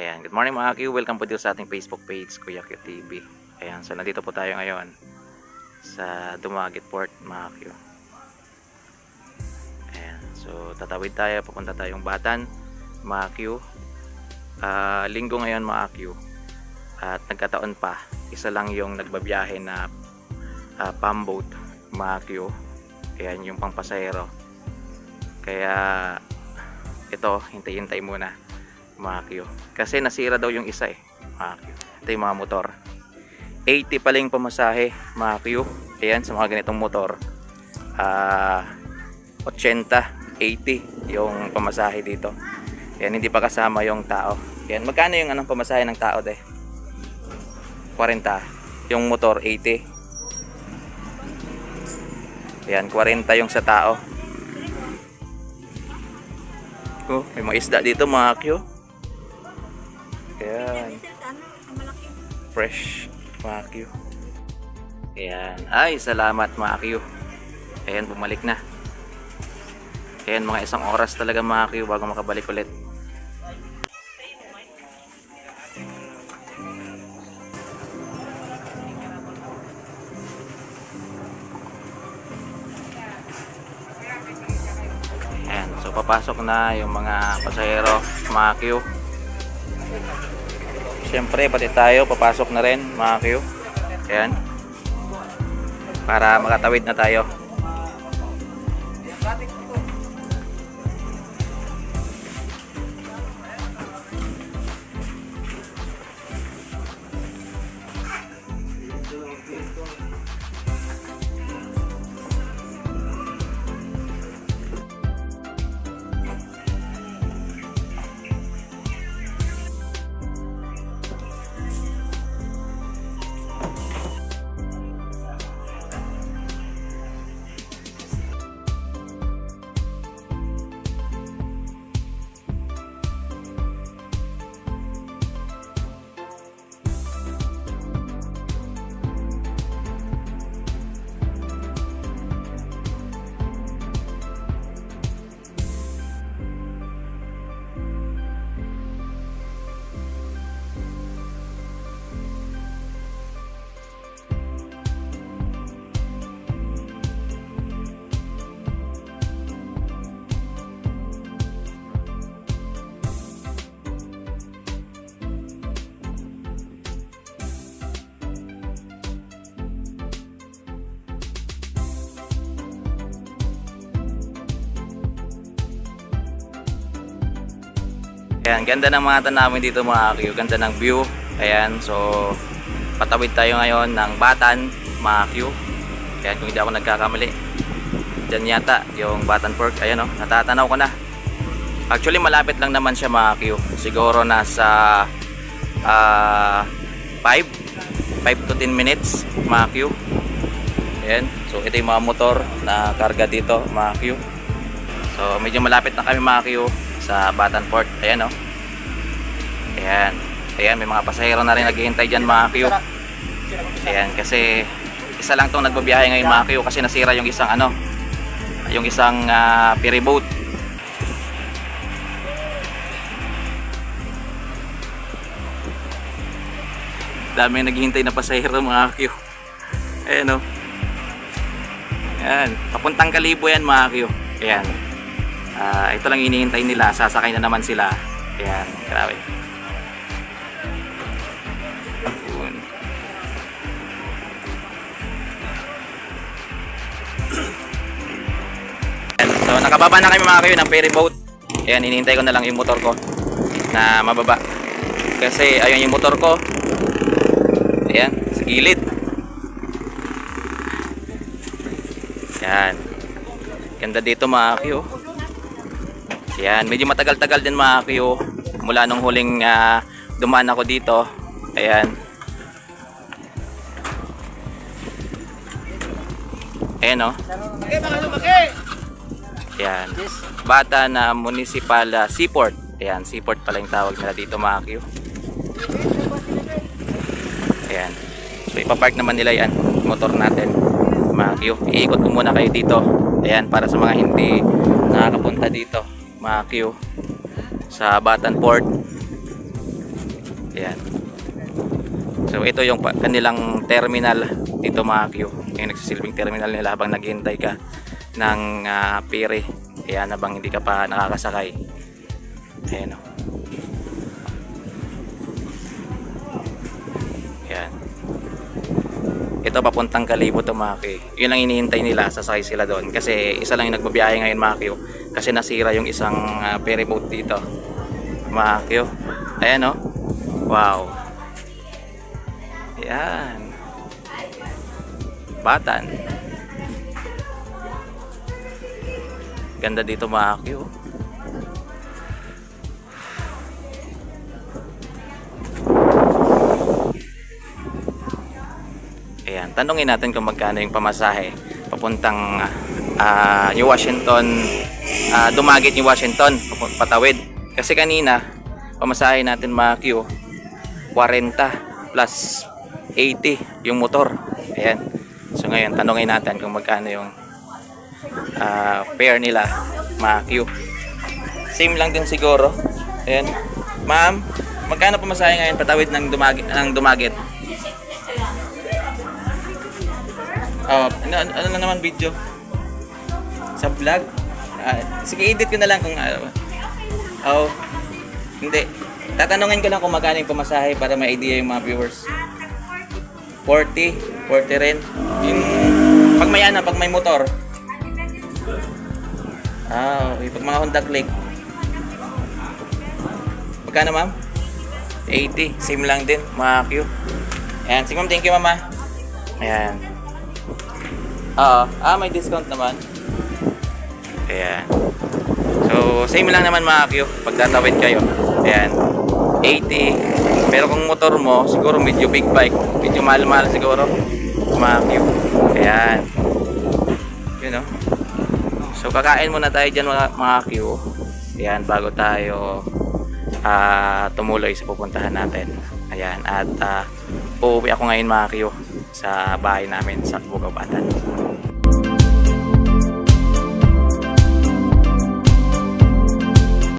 Ayan, good morning mga Q. Welcome po dito sa ating Facebook page, Kuya Q TV. Ayan, so nandito po tayo ngayon sa Dumaguete Port mga Q. Ayan, so tatawid tayo, papunta tayong Batan mga Q. Linggo ngayon mga Q. At nagkataon pa, isa lang yung nagbabiyahe na pamboat mga Q. Ayan, yung pangpasahero. Kaya ito, hintay-hintay muna mga Q. Kasi nasira daw yung isa mga Q. Ito yung mga motor. 80 paling pamasahe mga Q. Ayan, sa mga ganitong motor. 80 yung pamasahe dito. Ayan, hindi pa kasama yung tao. Ayan, magkano yung anong pamasahe ng tao 40. Yung motor 80. Ayan, 40 yung sa tao. Oh, may mga isda dito mga Q. Ayan. Fresh mga Q. Ayan. Ay, salamat mga Q. Ayan, bumalik na. Ayan, mga isang oras talaga mga Q bago makabalik ulit. Ayan, so papasok na yung mga pasahero mga Q. Siyempre, pati tayo papasok na rin mga Q. Ayan. Para makatawid na tayo. Ayan, ganda ng mga tanawin dito mga Q. Ganda ng view. Ayan, so patawid tayo ngayon ng Batan mga Q. Ayan, kung hindi ako nagkakamali, dyan yata yung Batan Port. Ayan o, natatanaw ko na. Actually malapit lang naman siya mga Q. Siguro nasa 5 to 10 minutes mga Q. Ayan, so ito yung mga motor na karga dito mga Q. So medyo malapit na kami mga Q sa Batan Port. Ayan o. Ayan. Ayan, may mga pasahero na rin naghihintay dyan mga Q. Ayan, kasi isa lang tong nagbabiyahe ngayon mga Q kasi nasira yung isang ferry boat. Dami naghihintay na pasahero mga Q. Ayan o. Ayan, papuntang Kalibo yan mga Q. Ayan. Ito lang hinihintay nila, sasakay na naman sila. Ayan, grabe. Yun. So nakababa na kami mga kayo ng ferry boat. Ayan, hinihintay ko na lang yung motor ko na mababa. Kasi ayun yung motor ko. Ayan, sa gilid. Ayan. Ganda dito mga kayo. Ayan, medyo matagal-tagal din mga Q mula nung huling dumaan ako dito. Ayan. Ayan o. Ayan. Batan Municipal Seaport. Ayan, seaport pala yung tawag nila dito mga Q. Ayan. So ipapark naman nila yan, motor natin mga Q. Iikot ko muna kayo dito. Ayan, para sa mga hindi nakakapunta dito mga Q sa Batan Port. Ayan. So ito yung kanilang terminal dito mga Q. Yung nagsisilbing terminal nila habang naghihintay ka ng ferry. Ayan, habang hindi ka pa nakakasakay. Ayan o. Ayan. Ito papuntang Kalibo to mga Q. Yun ang inihintay nila, sasakay sila doon. Kasi isa lang yung nagbabiyahe ngayon mga Q. Kasi nasira yung isang ferry boat dito. Mga Q. Ayan o. Wow. Ayan. Batan. Ganda dito mga Q. Ayan, tanungin natin kung magkano yung pamasahe papuntang New Washington, Dumaguete, New Washington, patawid. Kasi kanina, pamasahe natin mga Q, 40 plus 80 yung motor. Ayan. So ngayon, tanungin natin kung magkano yung fare nila mga Q. Same lang din siguro. Ayan. Ma'am, magkano pamasahe ngayon patawid ng Dumaguete? Ano na naman video? Sa vlog? Sige, edit ko na lang kung hindi. Tatanungin ko lang kung magkano yung pamasahe para may idea yung mga viewers. 40 rin. Yung pag may motor. Okay. Pag mga Honda Click. Magkano ma'am? 80. Same lang din, mga Q. Ayan, sige ma'am, thank you mama. Ayan. May discount naman. Ayan. So, same lang naman mga Q pag tatawid kayo. Ayan. 80. Pero kung motor mo, siguro medyo big bike. Medyo mahal-mahal siguro. Mga Q. Ayan. You know. So, kakain muna tayo dyan mga Q. Ayan, bago tayo tumuloy sa pupuntahan natin. Ayan. At uuwi ako ngayon mga Q sa bahay namin sa Bugabatan.